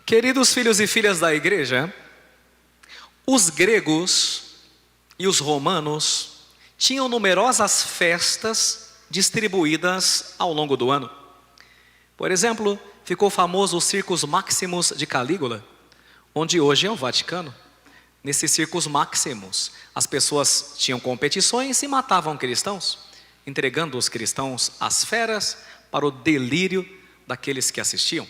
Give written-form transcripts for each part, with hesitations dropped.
Queridos filhos e filhas da igreja, os gregos e os romanos tinham numerosas festas distribuídas ao longo do ano. Por exemplo, ficou famoso o Circus Maximus de Calígula, onde hoje é o Vaticano. Nesses Circus Maximus, as pessoas tinham competições e matavam cristãos, entregando os cristãos às feras para o delírio daqueles que assistiam.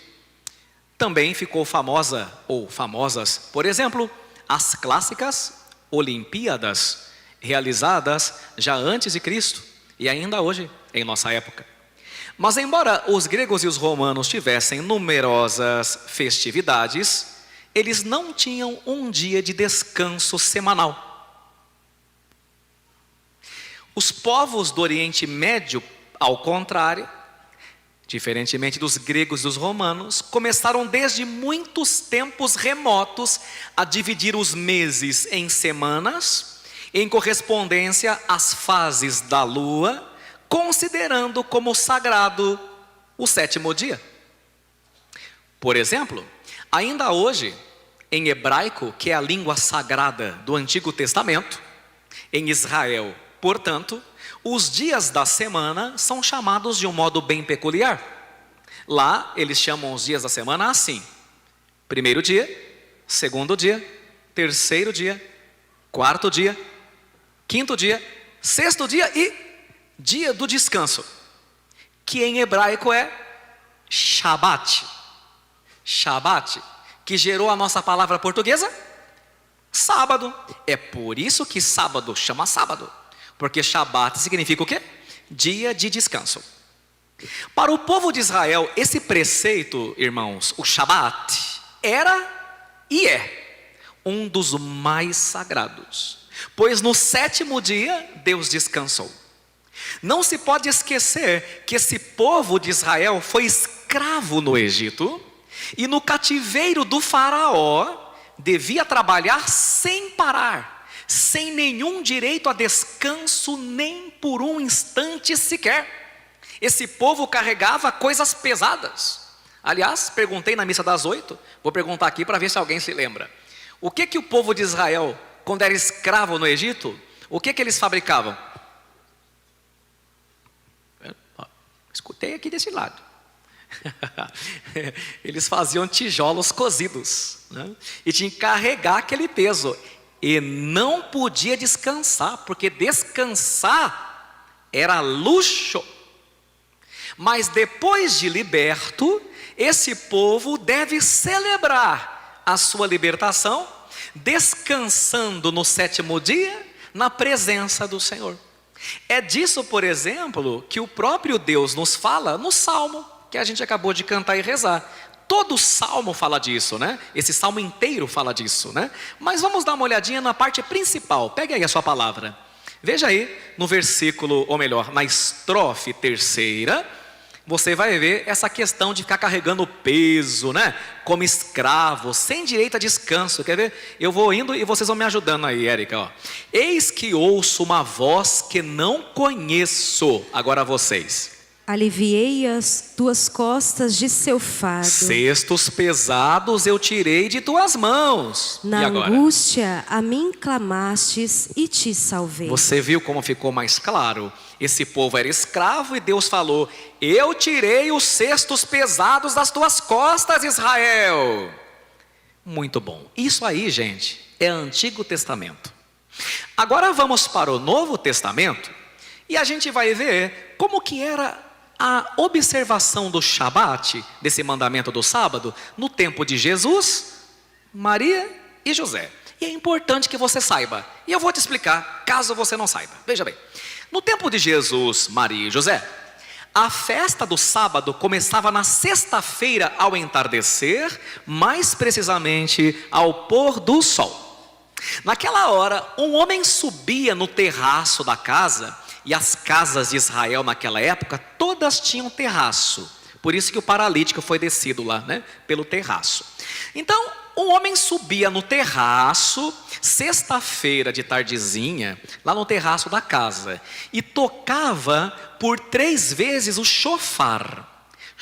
Também ficou famosa ou famosas, por exemplo, as clássicas Olimpíadas, realizadas já antes de Cristo e ainda hoje em nossa época. Mas embora os gregos e os romanos tivessem numerosas festividades, eles não tinham um dia de descanso semanal. Os povos do Oriente Médio, ao contrário, diferentemente dos gregos e dos romanos, começaram desde muitos tempos remotos a dividir os meses em semanas, em correspondência às fases da lua, considerando como sagrado o sétimo dia. Por exemplo, ainda hoje, em hebraico, que é a língua sagrada do Antigo Testamento, em Israel, portanto, os dias da semana são chamados de um modo bem peculiar. Lá, eles chamam os dias da semana assim: primeiro dia, segundo dia, terceiro dia, quarto dia, quinto dia, sexto dia e dia do descanso, que em hebraico é Shabat. Shabat, que gerou a nossa palavra portuguesa, sábado. É por isso que sábado chama sábado, porque Shabat significa o quê? Dia de descanso. Para o povo de Israel, esse preceito, irmãos, o Shabat, era e é um dos mais sagrados, pois no sétimo dia Deus descansou. Não se pode esquecer que esse povo de Israel foi escravo no Egito, e no cativeiro do faraó devia trabalhar sem parar, sem nenhum direito a descanso, nem por um instante sequer. Esse povo carregava coisas pesadas. Aliás, perguntei na missa das 8, vou perguntar aqui para ver se alguém se lembra. O que o povo de Israel, quando era escravo no Egito, o que eles fabricavam? Escutei aqui desse lado. Eles faziam tijolos cozidos, né? E tinha que carregar aquele peso. E não podia descansar, porque descansar era luxo. Mas depois de liberto, esse povo deve celebrar a sua libertação, descansando no sétimo dia, na presença do Senhor. É disso, por exemplo, que o próprio Deus nos fala no Salmo, que a gente acabou de cantar e rezar. Todo salmo fala disso, né? Esse salmo inteiro fala disso, né? Mas vamos dar uma olhadinha na parte principal. Pegue aí a sua palavra. Veja aí no versículo, ou melhor, na estrofe terceira, você vai ver essa questão de ficar carregando peso, né? Como escravo, sem direito a descanso. Quer ver? Eu vou indo e vocês vão me ajudando aí, Érica, ó. Eis que ouço uma voz que não conheço. Agora vocês. Aliviei as tuas costas de seu fardo. Cestos pesados eu tirei de tuas mãos. Na E agora? angústia a mim clamastes e te salvei. Você viu como ficou mais claro? Esse povo era escravo e Deus falou: eu tirei os cestos pesados das tuas costas, Israel. Muito bom. Isso aí, gente, é Antigo Testamento. Agora vamos para o Novo Testamento e a gente vai ver como que era a observação do Shabat, desse mandamento do sábado, no tempo de Jesus, Maria e José. E é importante que você saiba, e eu vou te explicar, caso você não saiba. Veja bem, no tempo de Jesus, Maria e José, a festa do sábado começava na sexta-feira ao entardecer, mais precisamente ao pôr do sol. Naquela hora, um homem subia no terraço da casa, e as casas de Israel naquela época, todas tinham terraço. Por isso que o paralítico foi descido lá, né? Pelo terraço. Então, um homem subia no terraço, sexta-feira de tardezinha, lá no terraço da casa, e tocava por 3 vezes o shofar.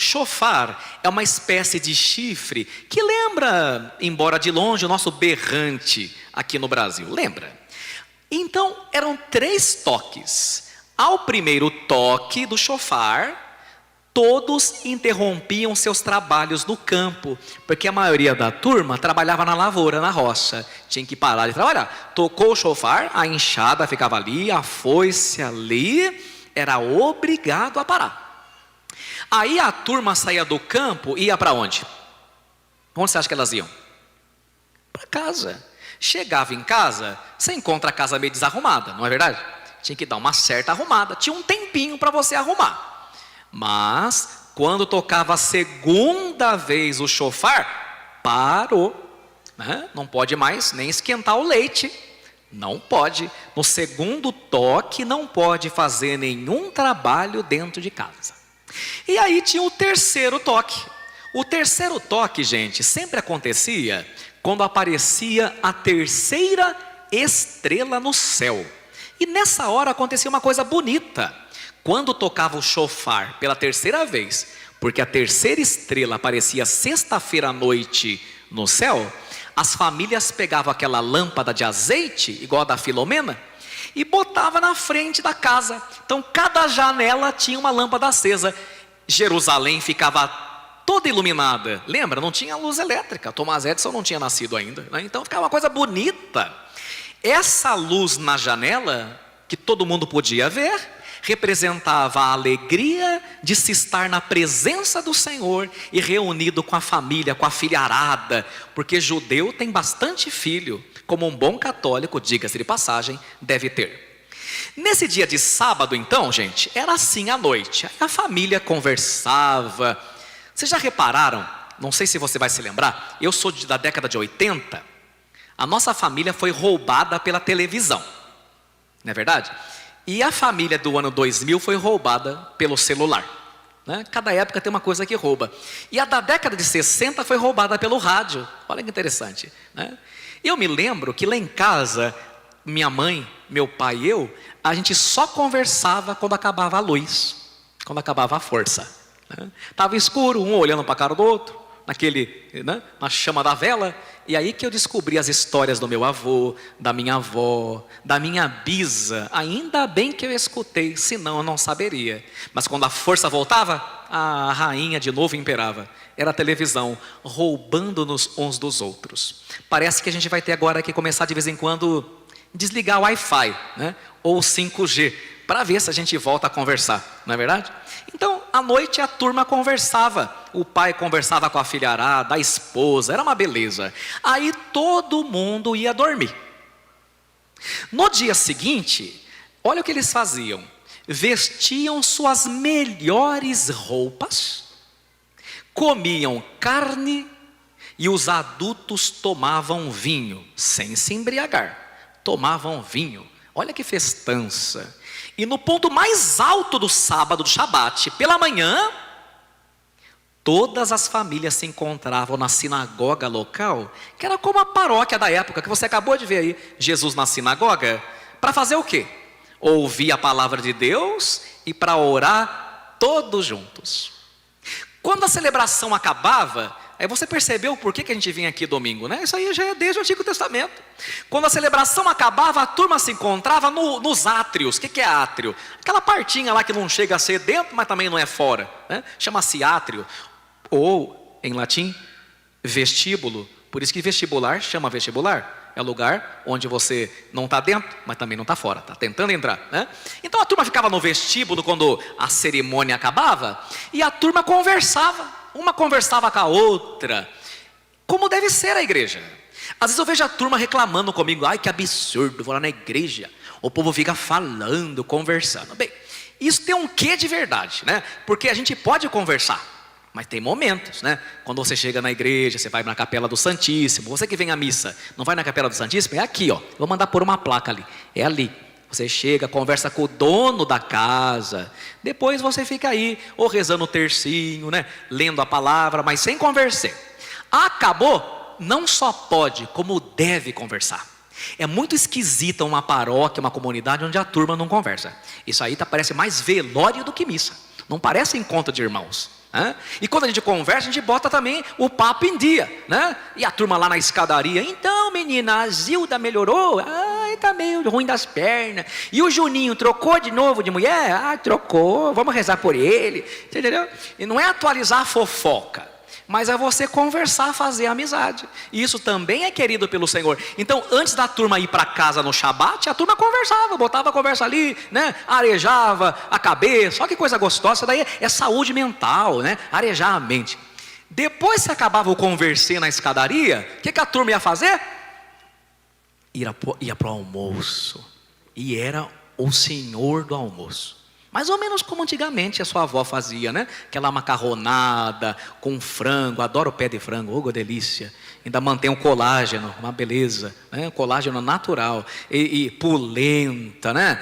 Chofar é uma espécie de chifre que lembra, embora de longe, o nosso berrante aqui no Brasil. Lembra? Então, eram 3 toques. Ao primeiro toque do chofar, todos interrompiam seus trabalhos no campo, porque a maioria da turma trabalhava na lavoura, na roça. Tinha que parar de trabalhar. Tocou o chofar, a enxada ficava ali, a foice ali, era obrigado a parar. Aí a turma saía do campo e ia para onde? Onde você acha que elas iam? Para casa. Chegava em casa, você encontra a casa meio desarrumada, não é verdade? Tinha que dar uma certa arrumada, tinha um tempinho para você arrumar. Mas, quando tocava a segunda vez o chofar, parou. Não pode mais nem esquentar o leite. Não pode. No segundo toque, não pode fazer nenhum trabalho dentro de casa. E aí tinha o terceiro toque. O terceiro toque, gente, sempre acontecia quando aparecia a terceira estrela no céu. E nessa hora acontecia uma coisa bonita. Quando tocava o chofar pela terceira vez, porque a terceira estrela aparecia sexta-feira à noite no céu, as famílias pegavam aquela lâmpada de azeite, igual a da Filomena, e botava na frente da casa. Então cada janela tinha uma lâmpada acesa. Jerusalém ficava toda iluminada. Lembra? Não tinha luz elétrica. Thomas Edison não tinha nascido ainda, né? Então ficava uma coisa bonita. Essa luz na janela, que todo mundo podia ver, representava a alegria de se estar na presença do Senhor e reunido com a família, com a filharada, porque judeu tem bastante filho, como um bom católico, diga-se de passagem, deve ter. Nesse dia de sábado, então, gente, era assim à noite. A família conversava. Vocês já repararam? Não sei se você vai se lembrar. Eu sou da década de 80. A nossa família foi roubada pela televisão. Não é verdade? E a família do ano 2000 foi roubada pelo celular. Cada época tem uma coisa que rouba. E a da década de 60 foi roubada pelo rádio. Olha que interessante, né? Eu me lembro que lá em casa, minha mãe, meu pai e eu, a gente só conversava quando acabava a luz, quando acabava a força. Estava escuro, um olhando para a cara do outro, na chama da vela. E aí que eu descobri as histórias do meu avô, da minha avó, da minha bisa. Ainda bem que eu escutei, senão eu não saberia. Mas quando a força voltava, a rainha de novo imperava. Era a televisão, roubando-nos uns dos outros. Parece que a gente vai ter agora que começar de vez em quando desligar o Wi-Fi, ou o 5G, para ver se a gente volta a conversar, não é verdade? Então, à noite a turma conversava. O pai conversava com a filharada, a esposa, era uma beleza. Aí todo mundo ia dormir. No dia seguinte, olha o que eles faziam. Vestiam suas melhores roupas, comiam carne e os adultos tomavam vinho, sem se embriagar. Tomavam vinho. Olha que festança. E no ponto mais alto do sábado, do Shabat, pela manhã, todas as famílias se encontravam na sinagoga local, que era como a paróquia da época, que você acabou de ver aí, Jesus na sinagoga, para fazer o quê? Ouvir a palavra de Deus e para orar todos juntos. Quando a celebração acabava, aí você percebeu por que a gente vinha aqui domingo, né? Isso aí já é desde o Antigo Testamento. Quando a celebração acabava, a turma se encontrava nos átrios. O que é átrio? Aquela partinha lá que não chega a ser dentro, mas também não é fora, né? Chama-se átrio. Ou, em latim, vestíbulo. Por isso que vestibular chama vestibular. É o lugar onde você não está dentro, mas também não está fora. Está tentando entrar, né? Então a turma ficava no vestíbulo quando a cerimônia acabava. E a turma conversava. Uma conversava com a outra, como deve ser a igreja. Às vezes eu vejo a turma reclamando comigo. Ai, que absurdo, vou lá na igreja, o povo fica falando, conversando. Bem, isso tem um quê de verdade, né? Porque a gente pode conversar, mas tem momentos, né? Quando você chega na igreja, você vai na capela do Santíssimo. Você que vem à missa, não vai na capela do Santíssimo? É aqui, ó. Vou mandar pôr uma placa ali, é ali. Você chega, conversa com o dono da casa. Depois você fica aí, ou rezando o tercinho, né? Lendo a palavra, mas sem conversar. Acabou, não só pode, como deve conversar. É muito esquisita uma paróquia, uma comunidade onde a turma não conversa. Isso aí parece mais velório do que missa. Não parece encontro de irmãos, né? E quando a gente conversa, a gente bota também o papo em dia, né? E a turma lá na escadaria: então menina, a Zilda melhorou? Ai, tá meio ruim das pernas. E o Juninho trocou de novo de mulher? Ah, trocou, vamos rezar por ele. Você entendeu? E não é atualizar a fofoca, mas é você conversar, fazer amizade. E isso também é querido pelo Senhor. Então, antes da turma ir para casa no Shabat, a turma conversava, botava a conversa ali, né? Arejava a cabeça. Olha que coisa gostosa. Isso daí é saúde mental, né? Arejar a mente. Depois que acabava o conversê na escadaria, o que a turma ia fazer? Ia para o almoço. E era o senhor do almoço. Mais ou menos como antigamente a sua avó fazia, né? Aquela macarronada com frango. Adoro o pé de frango, oh, delícia. Ainda mantém o colágeno, uma beleza, né? Colágeno natural e polenta, né?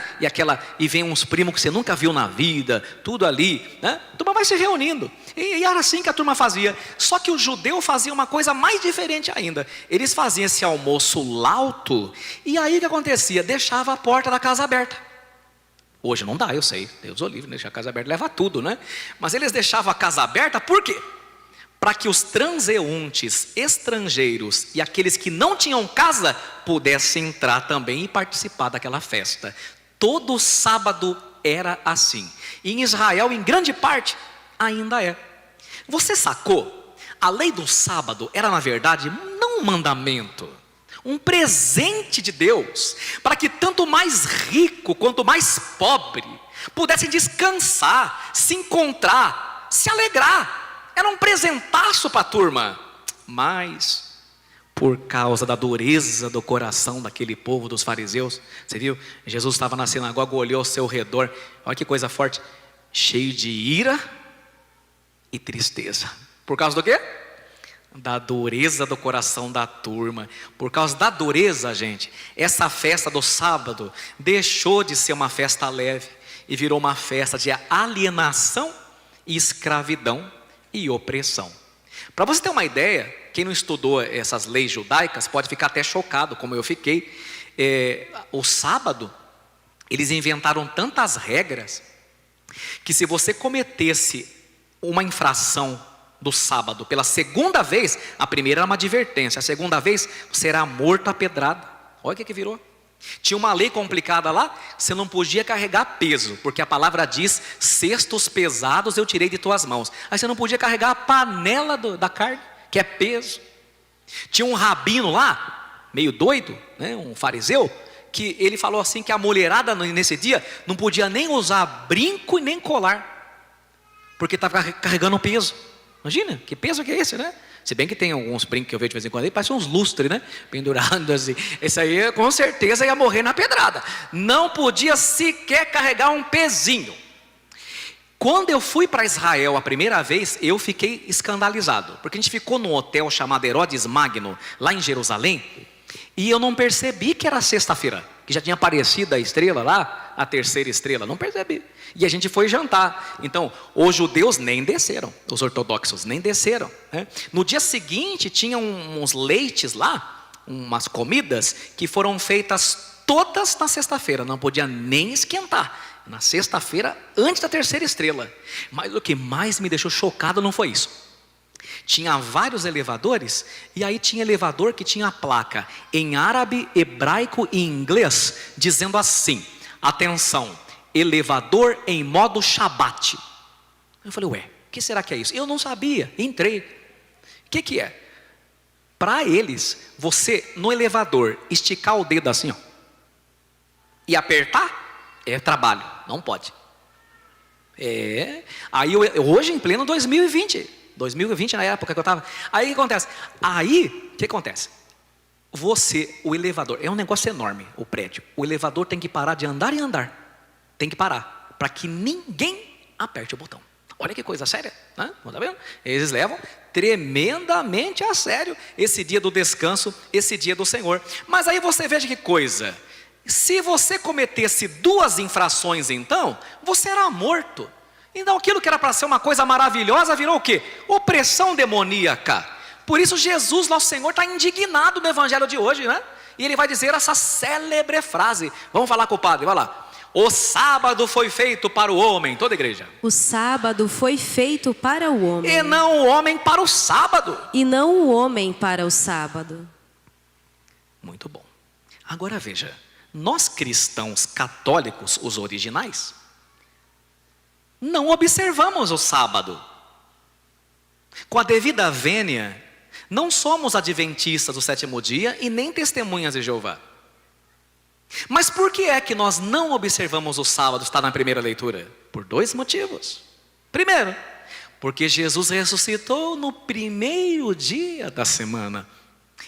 E vem uns primos que você nunca viu na vida, tudo ali, né? A turma vai se reunindo. E era assim que a turma fazia. Só que o judeu fazia uma coisa mais diferente ainda. Eles faziam esse almoço lauto. E aí o que acontecia? Deixava a porta da casa aberta. Hoje não dá, eu sei, Deus o livre, deixar a casa aberta leva tudo, né? Mas eles deixavam a casa aberta, por quê? Para que os transeuntes, estrangeiros e aqueles que não tinham casa pudessem entrar também e participar daquela festa. Todo sábado era assim. E em Israel, em grande parte, ainda é. Você sacou? A lei do sábado era, na verdade, não um mandamento, um presente de Deus, para que tanto mais rico quanto mais pobre pudessem descansar, se encontrar, se alegrar. Era um presentaço para a turma. Mas por causa da dureza do coração daquele povo dos fariseus, você viu? Jesus estava na sinagoga, olhou ao seu redor, olha que coisa forte, cheio de ira e tristeza. Por causa do quê? Da dureza do coração da turma. Por causa da dureza, gente, essa festa do sábado deixou de ser uma festa leve e virou uma festa de alienação e escravidão e opressão. Para você ter uma ideia, quem não estudou essas leis judaicas pode ficar até chocado, como eu fiquei. O sábado, eles inventaram tantas regras que se você cometesse uma infração do sábado pela segunda vez, a primeira era uma advertência, a segunda vez você era morto a pedrada. Olha o que virou. Tinha uma lei complicada lá, você não podia carregar peso, porque a palavra diz: cestos pesados eu tirei de tuas mãos. Aí você não podia carregar a panela da carne, que é peso. Tinha um rabino lá, meio doido, né, um fariseu, que ele falou assim que a mulherada nesse dia não podia nem usar brinco e nem colar, porque estava carregando peso. Imagina, que peso que é esse, né? Se bem que tem alguns brincos que eu vejo de vez em quando aí, parece uns lustres, né? Pendurados assim. Esse aí com certeza ia morrer na pedrada. Não podia sequer carregar um pezinho. Quando eu fui para Israel a primeira vez, eu fiquei escandalizado, porque a gente ficou num hotel chamado Herodes Magno, lá em Jerusalém, e eu não percebi que era sexta-feira, que já tinha aparecido a estrela lá, a terceira estrela, não percebi. E a gente foi jantar. Então, os judeus nem desceram, os ortodoxos nem desceram, né? No dia seguinte, tinha uns leites lá, umas comidas, que foram feitas todas na sexta-feira, não podia nem esquentar. Na sexta-feira, antes da terceira estrela. Mas o que mais me deixou chocado não foi isso. Tinha vários elevadores, e aí tinha elevador que tinha a placa em árabe, hebraico e inglês, dizendo assim: atenção, elevador em modo Shabat. Eu falei, ué, o que será que é isso? Eu não sabia, entrei. O que é? Para eles, você no elevador esticar o dedo assim, ó, e apertar, é trabalho, não pode. Aí hoje em pleno 2020 na época que eu estava. Aí o que acontece? O elevador, é um negócio enorme, o prédio. O elevador tem que parar de andar e andar. Tem que parar, para que ninguém aperte o botão. Olha que coisa séria, né? Não tá vendo? Eles levam tremendamente a sério esse dia do descanso, esse dia do Senhor. Mas aí você veja que coisa. Se você cometesse 2 infrações, então, você era morto. Então aquilo que era para ser uma coisa maravilhosa virou o quê? Opressão demoníaca. Por isso Jesus, nosso Senhor, está indignado no evangelho de hoje, né? E ele vai dizer essa célebre frase. Vamos falar com o padre, vai lá. O sábado foi feito para o homem, toda a igreja. O sábado foi feito para o homem. E não o homem para o sábado. E não o homem para o sábado. Muito bom. Agora veja, nós cristãos católicos, os originais, não observamos o sábado. Com a devida vênia, não somos adventistas do sétimo dia e nem testemunhas de Jeová. Mas por que é que nós não observamos o sábado? Está na primeira leitura. Por dois motivos. Primeiro, porque Jesus ressuscitou no primeiro dia da semana.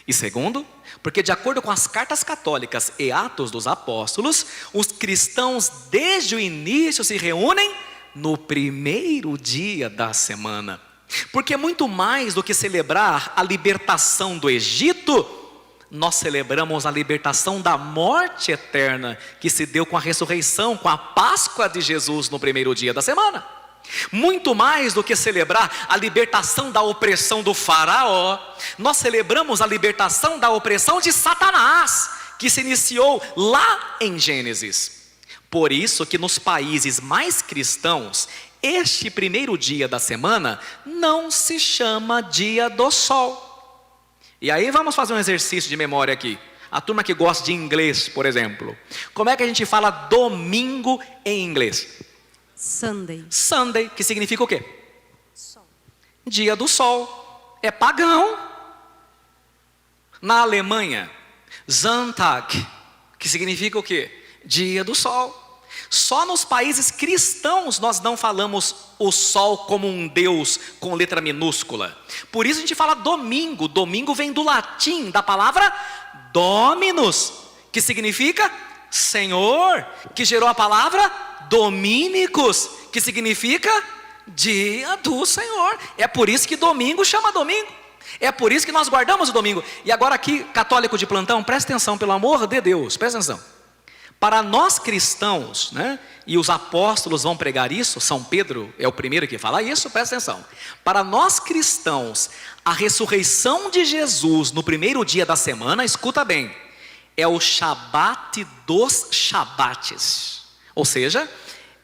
E segundo, porque de acordo com as cartas católicas e Atos dos Apóstolos, os cristãos desde o início se reúnem no primeiro dia da semana. Porque muito mais do que celebrar a libertação do Egito, nós celebramos a libertação da morte eterna que se deu com a ressurreição, com a Páscoa de Jesus no primeiro dia da semana. Muito mais do que celebrar a libertação da opressão do faraó, nós celebramos a libertação da opressão de Satanás, que se iniciou lá em Gênesis. Por isso que nos países mais cristãos, este primeiro dia da semana não se chama dia do sol. E aí vamos fazer um exercício de memória aqui. A turma que gosta de inglês, por exemplo. Como é que a gente fala domingo em inglês? Sunday. Sunday, que significa o quê? Sol. Dia do sol. É pagão. Na Alemanha, Sonntag, que significa o quê? Dia do sol. Só nos países cristãos nós não falamos o sol como um Deus com letra minúscula. Por isso a gente fala domingo. Domingo vem do latim, da palavra Dominus, que significa Senhor, que gerou a palavra Dominicus, que significa dia do Senhor. É por isso que domingo chama domingo. É por isso que nós guardamos o domingo. E agora aqui, católico de plantão, presta atenção, pelo amor de Deus, presta atenção. Para nós cristãos, né, e os apóstolos vão pregar isso, São Pedro é o primeiro que fala isso, presta atenção. Para nós cristãos, a ressurreição de Jesus no primeiro dia da semana, escuta bem, é o Shabat dos Shabates. Ou seja,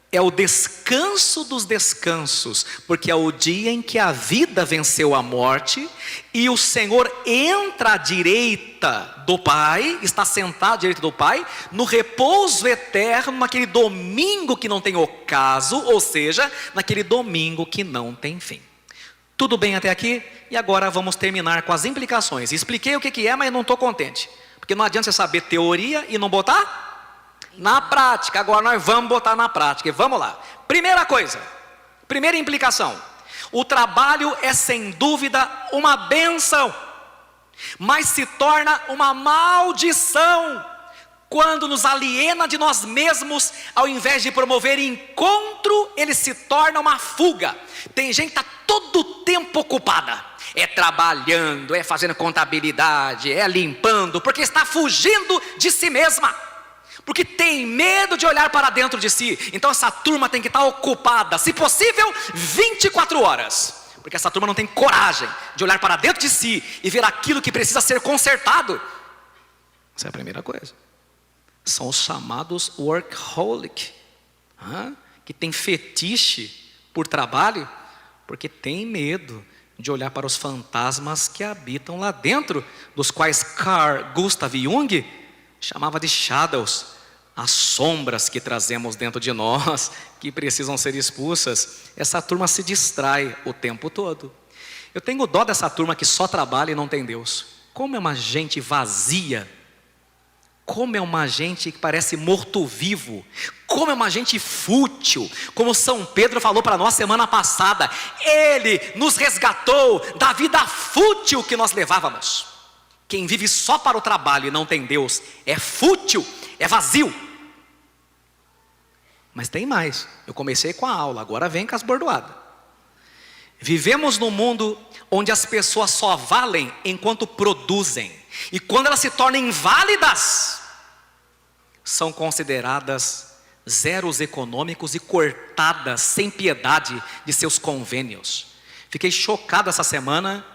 é o descanso dos descansos, porque é o dia em que a vida venceu a morte e o Senhor entra à direita do Pai, está sentado à direita do Pai, no repouso eterno, naquele domingo que não tem ocaso, ou seja, naquele domingo que não tem fim. Tudo bem até aqui? E agora vamos terminar com as implicações. Expliquei o que é, mas não estou contente, porque não adianta você saber teoria e não botar na prática. Agora nós vamos botar na prática. E vamos lá. Primeira coisa, primeira implicação: o trabalho é sem dúvida uma bênção, mas se torna uma maldição quando nos aliena de nós mesmos. Ao invés de promover encontro, ele se torna uma fuga. Tem gente que está todo o tempo ocupada, é trabalhando, é fazendo contabilidade, é limpando, porque está fugindo de si mesma, porque tem medo de olhar para dentro de si. Então essa turma tem que estar ocupada, se possível 24 horas, porque essa turma não tem coragem de olhar para dentro de si e ver aquilo que precisa ser consertado. Essa é a primeira coisa. São os chamados workaholic, que tem fetiche por trabalho, porque tem medo de olhar para os fantasmas que habitam lá dentro, dos quais Carl Gustav Jung chamava de shadows, as sombras que trazemos dentro de nós, que precisam ser expulsas. Essa turma se distrai o tempo todo. Eu tenho dó dessa turma que só trabalha e não tem Deus. Como é uma gente vazia, como é uma gente que parece morto-vivo, como é uma gente fútil. Como São Pedro falou para nós semana passada, ele nos resgatou da vida fútil que nós levávamos. Quem vive só para o trabalho e não tem Deus é fútil, é vazio. Mas tem mais. Eu comecei com a aula, agora vem com as bordoadas. Vivemos num mundo onde as pessoas só valem enquanto produzem, e quando elas se tornam inválidas, são consideradas zeros econômicos e cortadas sem piedade de seus convênios. Fiquei chocado essa semana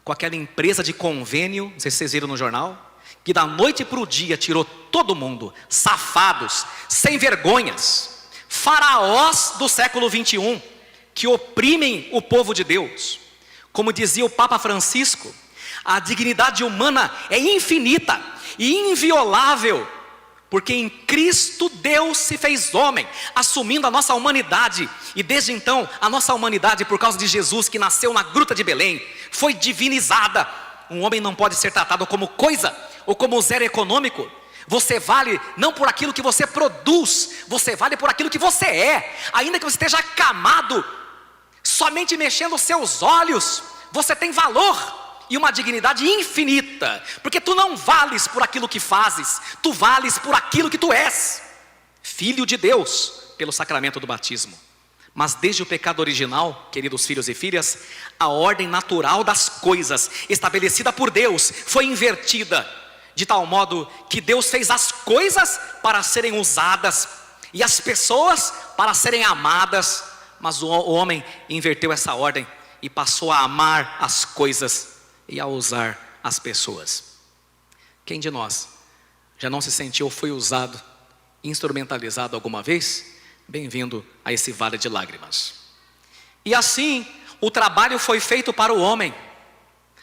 com aquela empresa de convênio, não sei se vocês viram no jornal, que da noite para o dia tirou todo mundo, safados, sem vergonhas, faraós do século 21, que oprimem o povo de Deus. Como dizia o Papa Francisco, a dignidade humana é infinita e inviolável, porque em Cristo Deus se fez homem, assumindo a nossa humanidade. E desde então, a nossa humanidade, por causa de Jesus, que nasceu na gruta de Belém, foi divinizada. Um homem não pode ser tratado como coisa, ou como zero econômico. Você vale não por aquilo que você produz, você vale por aquilo que você é. Ainda que você esteja acamado, somente mexendo os seus olhos, você tem valor e uma dignidade infinita, porque tu não vales por aquilo que fazes, tu vales por aquilo que tu és, filho de Deus, pelo sacramento do batismo. Mas desde o pecado original, queridos filhos e filhas, a ordem natural das coisas, estabelecida por Deus, foi invertida, de tal modo que Deus fez as coisas para serem usadas, e as pessoas para serem amadas, mas o homem inverteu essa ordem, e passou a amar as coisas, e a usar as pessoas. Quem de nós já não se sentiu ou foi usado, instrumentalizado alguma vez? Bem-vindo a esse vale de lágrimas. E assim, o trabalho foi feito para o homem,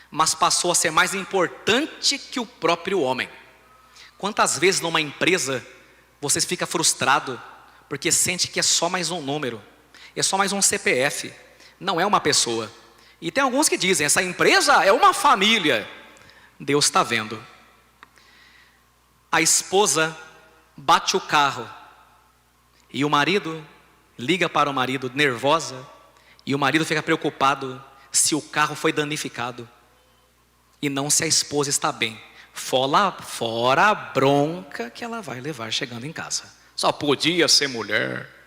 mas passou a ser mais importante que o próprio homem. Quantas vezes numa empresa você fica frustrado porque sente que é só mais um número, é só mais um CPF, não é uma pessoa. E tem alguns que dizem, essa empresa é uma família. Deus está vendo. A esposa bate o carro e o marido liga para o marido nervosa, e o marido fica preocupado se o carro foi danificado e não se a esposa está bem. Fora a bronca que ela vai levar chegando em casa. Só podia ser mulher.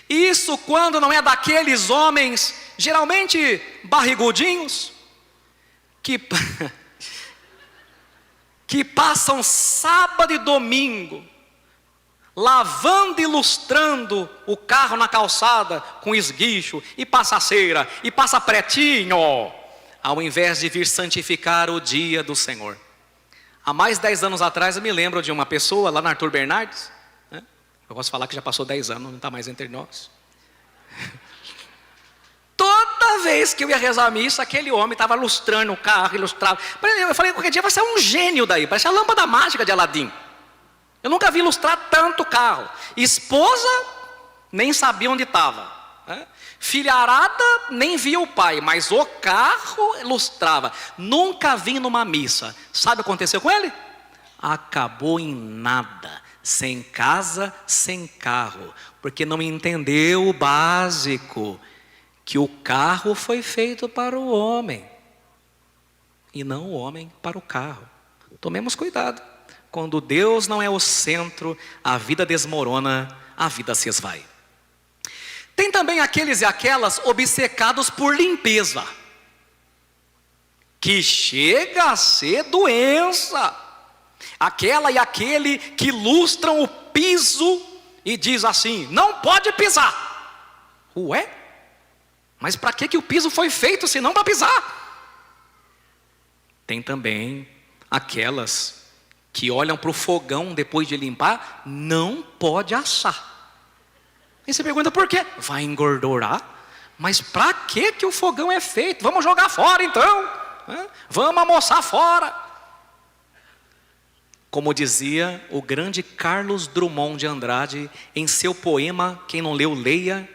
Isso quando não é daqueles homens, geralmente barrigudinhos, que passam sábado e domingo lavando e lustrando o carro na calçada com esguicho e passa cera e passa pretinho, ao invés de vir santificar o dia do Senhor. Há mais de 10 anos atrás eu me lembro de uma pessoa lá na Arthur Bernardes, né? Eu posso falar que já passou 10 anos, não está mais entre nós. Toda vez que eu ia rezar a missa, aquele homem estava lustrando o carro, ilustrava. Eu falei, qualquer dia vai ser um gênio daí, parece a lâmpada mágica de Aladim. Eu nunca vi ilustrar tanto carro. Esposa, nem sabia onde estava, né? Filharada, nem via o pai, mas o carro ilustrava. Nunca vi numa missa. Sabe o que aconteceu com ele? Acabou em nada. Sem casa, sem carro, porque não entendeu o básico, que o carro foi feito para o homem, e não o homem para o carro. Tomemos cuidado, quando Deus não é o centro, a vida desmorona, a vida se esvai. Tem também aqueles e aquelas obcecados por limpeza, que chega a ser doença. Aquela e aquele que lustram o piso e diz assim, não pode pisar. Ué? Mas para que o piso foi feito se não para pisar? Tem também aquelas que olham para o fogão depois de limpar, não pode assar. E você pergunta por quê? Vai engordurar? Mas para que o fogão é feito? Vamos jogar fora então. Vamos almoçar fora. Como dizia o grande Carlos Drummond de Andrade, em seu poema, quem não leu, leia.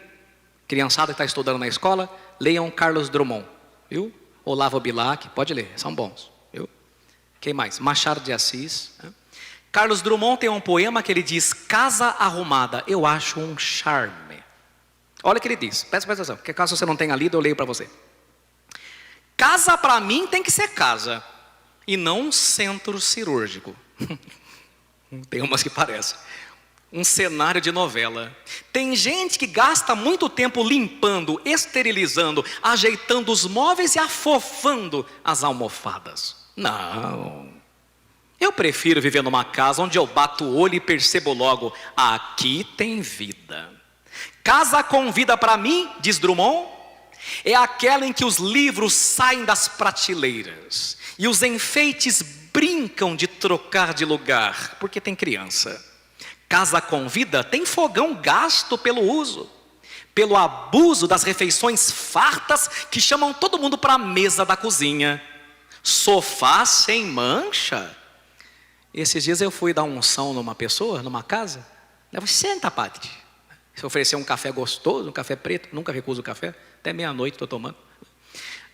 Criançada que está estudando na escola, leiam Carlos Drummond, viu? Olavo Bilac, pode ler, são bons, viu? Quem mais? Machado de Assis, né? Carlos Drummond tem um poema que ele diz, casa arrumada, eu acho um charme. Olha o que ele diz, presta atenção, porque caso você não tenha lido, eu leio para você. Casa para mim tem que ser casa, e não um centro cirúrgico. Tem umas que parecem um cenário de novela. Tem gente que gasta muito tempo limpando, esterilizando, ajeitando os móveis e afofando as almofadas. Não, eu prefiro viver numa casa onde eu bato o olho e percebo logo, aqui tem vida. Casa com vida para mim, diz Drummond, é aquela em que os livros saem das prateleiras e os enfeites brincam brincam de trocar de lugar, porque tem criança. Casa com vida tem fogão gasto pelo uso, pelo abuso das refeições fartas que chamam todo mundo para a mesa da cozinha. Sofá sem mancha. Esses dias eu fui dar unção numa pessoa, numa casa. Eu falei, senta, padre. Se oferecer um café gostoso, um café preto, nunca recuso o café, até meia-noite estou tomando.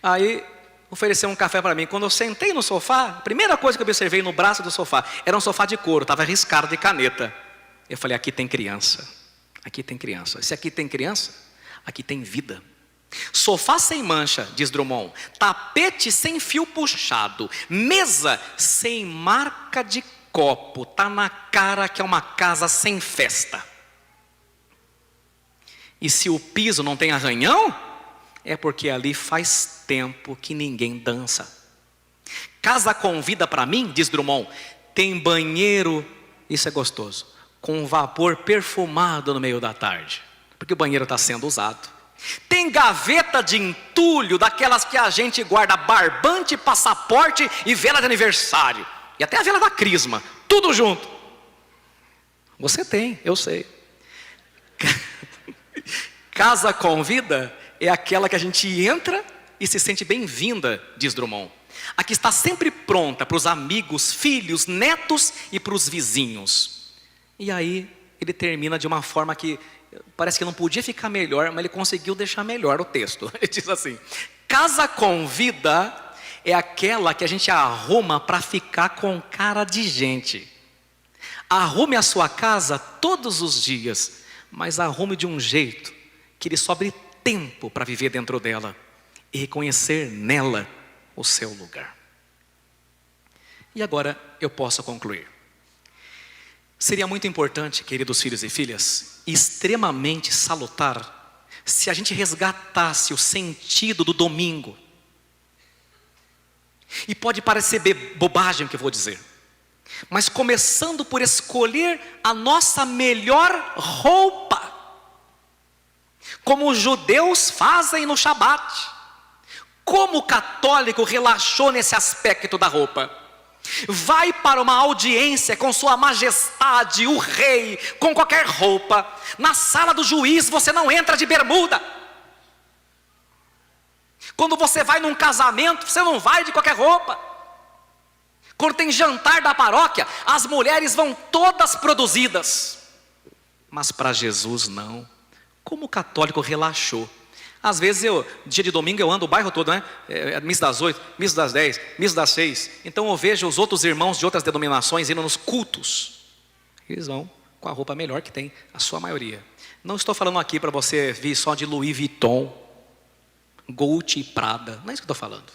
Aí ofereceu um café para mim. Quando eu sentei no sofá, a primeira coisa que eu observei no braço do sofá era um sofá de couro, estava riscado de caneta. Eu falei, aqui tem criança. Aqui tem criança. Se aqui tem criança, aqui tem vida. Sofá sem mancha, diz Drummond. Tapete sem fio puxado. Mesa sem marca de copo. Tá na cara que é uma casa sem festa. E se o piso não tem arranhão, é porque ali faz tempo que ninguém dança. Casa com vida para mim, diz Drummond, tem banheiro, isso é gostoso, com vapor perfumado no meio da tarde, porque o banheiro está sendo usado. Tem gaveta de entulho, daquelas que a gente guarda barbante, passaporte e vela de aniversário. E até a vela da crisma, tudo junto. Você tem, eu sei. Casa com vida é aquela que a gente entra e se sente bem-vinda, diz Drummond. A que está sempre pronta para os amigos, filhos, netos e para os vizinhos. E aí ele termina de uma forma que parece que não podia ficar melhor, mas ele conseguiu deixar melhor o texto. Ele diz assim, casa com vida é aquela que a gente arruma para ficar com cara de gente. Arrume a sua casa todos os dias, mas arrume de um jeito que lhe sobre tempo para viver dentro dela e reconhecer nela o seu lugar. E agora eu posso concluir. Seria muito importante, queridos filhos e filhas, extremamente salutar, se a gente resgatasse o sentido do domingo. E pode parecer bobagem o que eu vou dizer, mas começando por escolher a nossa melhor roupa, como os judeus fazem no Shabat. Como o católico relaxou nesse aspecto da roupa? Vai para uma audiência com sua majestade, o rei, com qualquer roupa. Na sala do juiz você não entra de bermuda. Quando você vai num casamento, você não vai de qualquer roupa. Quando tem jantar da paróquia, as mulheres vão todas produzidas. Mas para Jesus não. Como o católico relaxou. Às vezes dia de domingo eu ando o bairro todo, né? Missa das 8, missa das 10, missa das 6. Então eu vejo os outros irmãos de outras denominações indo nos cultos. Eles vão com a roupa melhor que tem, a sua maioria. Não estou falando aqui para você vir só de Louis Vuitton, Gucci e Prada. Não é isso que eu estou falando.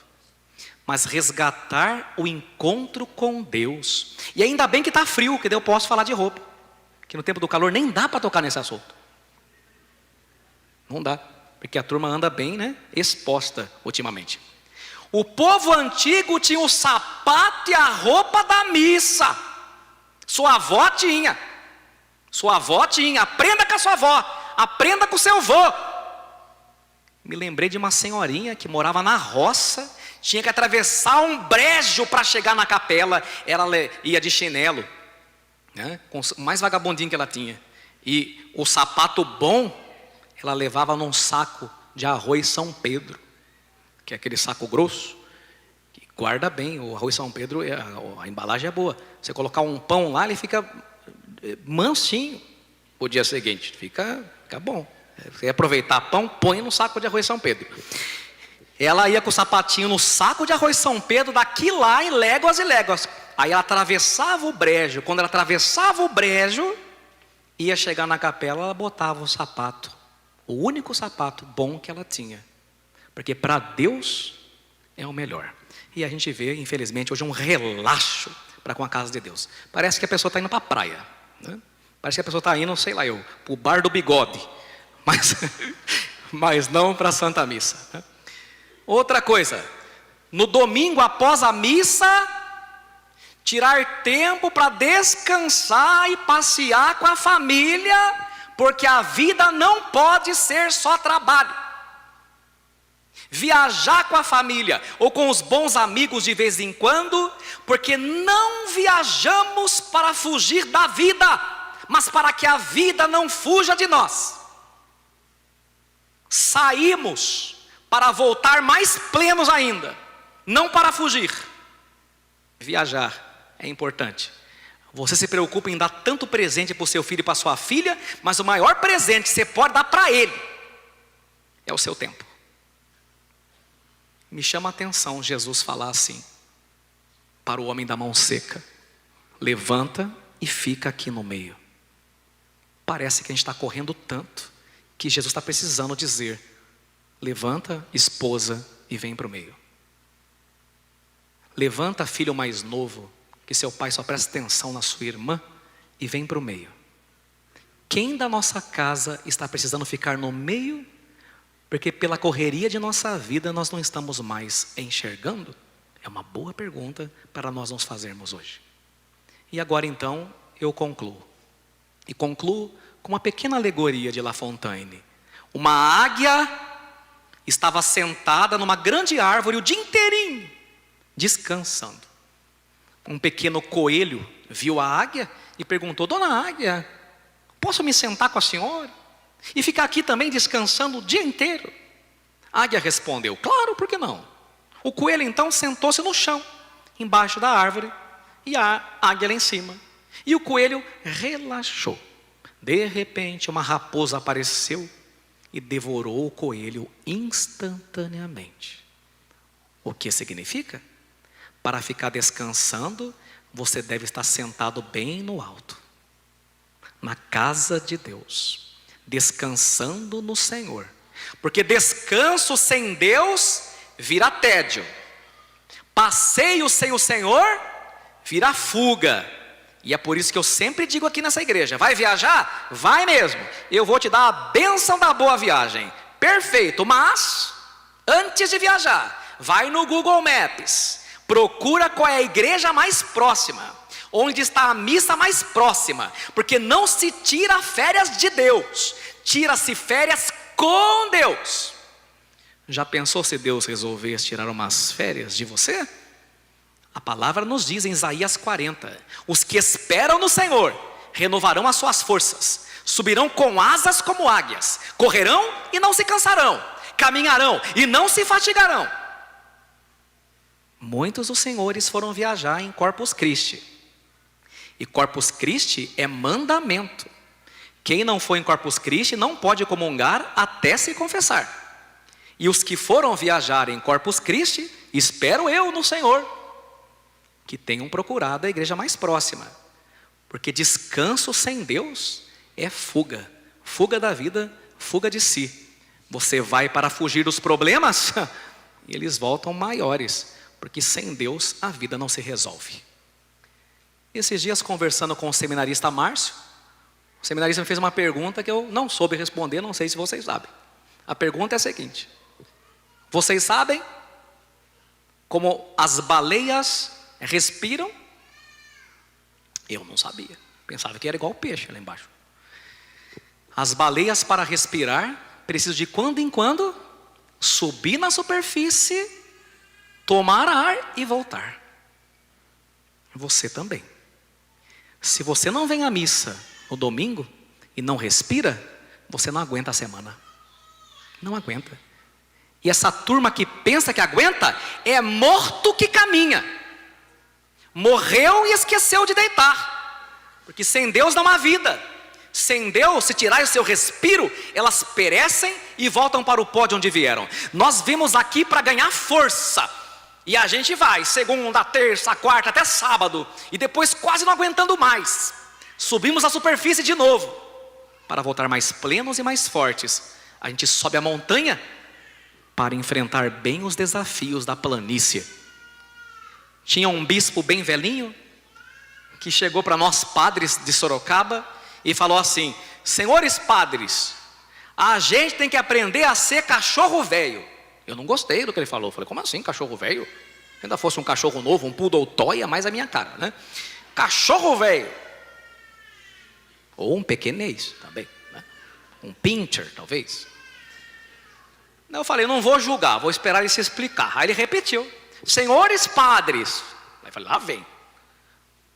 Mas resgatar o encontro com Deus. E ainda bem que está frio, que daí eu posso falar de roupa. Que no tempo do calor nem dá para tocar nesse assunto. Não dá. Porque a turma anda bem, né, exposta ultimamente. O povo antigo tinha o sapato e a roupa da missa. Sua avó tinha. Aprenda com a sua avó. Aprenda com o seu avô. Me lembrei de uma senhorinha que morava na roça. Tinha que atravessar um brejo para chegar na capela. Ela ia de chinelo, né, com o mais vagabundinho que ela tinha. E o sapato bom ela levava num saco de arroz São Pedro, que é aquele saco grosso, que guarda bem. O arroz São Pedro, a embalagem é boa. Você colocar um pão lá, ele fica mansinho. O dia seguinte, fica bom. Você aproveitar pão, põe no saco de arroz São Pedro. Ela ia com o sapatinho no saco de arroz São Pedro, daqui lá em léguas e léguas. Aí ela atravessava o brejo. Quando ela atravessava o brejo, ia chegar na capela, ela botava o sapato. O único sapato bom que ela tinha. Porque para Deus é o melhor. E a gente vê, infelizmente, hoje um relaxo para com a casa de Deus. Parece que a pessoa está indo para a praia, né? Parece que a pessoa está indo, sei lá para o bar do bigode. Mas não para a Santa Missa, né? Outra coisa. No domingo após a missa, tirar tempo para descansar e passear com a família. Porque a vida não pode ser só trabalho. viajar com a família ou com os bons amigos de vez em quando, porque não viajamos para fugir da vida, mas para que a vida não fuja de nós. Saímos para voltar mais plenos ainda, não para fugir. Viajar é importante. Você se preocupa em dar tanto presente para o seu filho e para sua filha, mas o maior presente que você pode dar para ele é o seu tempo. Me chama a atenção Jesus falar assim para o homem da mão seca: levanta e fica aqui no meio. Parece que a gente está correndo tanto que Jesus está precisando dizer: levanta, esposa, e vem para o meio. Levanta, filho mais novo, que seu pai só presta atenção na sua irmã, e vem para o meio. Quem da nossa casa está precisando ficar no meio, porque pela correria de nossa vida nós não estamos mais enxergando? É uma boa pergunta para nós nos fazermos hoje. E agora então eu concluo. E concluo com uma pequena alegoria de La Fontaine. Uma águia estava sentada numa grande árvore o dia inteirinho, descansando. Um pequeno coelho viu a águia e perguntou: dona águia, posso me sentar com a senhora e ficar aqui também descansando o dia inteiro? A águia respondeu: claro, por que não? O coelho então sentou-se no chão, embaixo da árvore, e a águia lá em cima. E o coelho relaxou. De repente uma raposa apareceu e devorou o coelho instantaneamente. O que significa? Para ficar descansando, você deve estar sentado bem no alto, na casa de Deus, descansando no Senhor. Porque descanso sem Deus vira tédio, passeio sem o Senhor vira fuga. E é por isso que eu sempre digo aqui nessa igreja: vai viajar? Vai mesmo, eu vou te dar a bênção da boa viagem. Perfeito, mas antes de viajar, vai no Google Maps, procura qual é a igreja mais próxima, onde está a missa mais próxima, porque não se tira férias de Deus, tira-se férias com Deus. Já pensou se Deus resolvesse tirar umas férias de você? A palavra nos diz em Isaías 40: os que esperam no Senhor renovarão as suas forças, subirão com asas como águias, correrão e não se cansarão, caminharão e não se fatigarão. Muitos dos senhores foram viajar em Corpus Christi, e Corpus Christi é mandamento. Quem não foi em Corpus Christi não pode comungar até se confessar. E os que foram viajar em Corpus Christi, espero eu no Senhor, que tenham procurado a igreja mais próxima, porque descanso sem Deus é fuga, fuga da vida, fuga de si. Você vai para fugir dos problemas e eles voltam maiores, porque sem Deus a vida não se resolve. Esses dias, conversando com o seminarista Márcio, o seminarista me fez uma pergunta que eu não soube responder, não sei se vocês sabem. A pergunta é a seguinte: vocês sabem como as baleias respiram? Eu não sabia, pensava que era igual o peixe lá embaixo. As baleias, para respirar, precisam de quando em quando subir na superfície, tomar ar e voltar. Você também. Se você não vem à missa no domingo e não respira, você não aguenta a semana. Não aguenta. E essa turma que pensa que aguenta é morto que caminha. Morreu e esqueceu de deitar. Porque sem Deus não há vida. Sem Deus, se tirar o seu respiro, elas perecem e voltam para o pó de onde vieram. Nós vimos aqui para ganhar força. E a gente vai, segunda, terça, quarta, até sábado. E depois quase não aguentando mais. Subimos a superfície de novo. Para voltar mais plenos e mais fortes, a gente sobe a montanha para enfrentar bem os desafios da planície. Tinha um bispo bem velhinho que chegou para nós padres de Sorocaba e falou assim: senhores padres, a gente tem que aprender a ser cachorro velho. Eu não gostei do que ele falou. Falei: como assim cachorro velho? Se ainda fosse um cachorro novo, um poodle toy, é mais a minha cara, né? Cachorro velho. Ou um pequenês também, né? Um pincher talvez. Eu falei, não vou julgar, vou esperar ele se explicar. Aí ele repetiu, senhores padres. Aí eu falei, lá vem.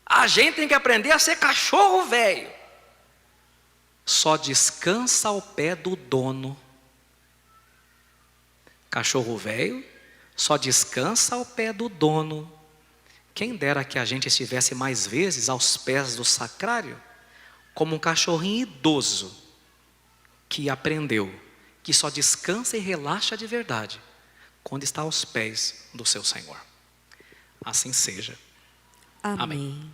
A gente tem que aprender a ser cachorro velho. Só descansa ao pé do dono. Cachorro velho só descansa ao pé do dono. Quem dera que a gente estivesse mais vezes aos pés do sacrário, como um cachorrinho idoso, que aprendeu, que só descansa e relaxa de verdade, quando está aos pés do seu Senhor. Assim seja. Amém. Amém.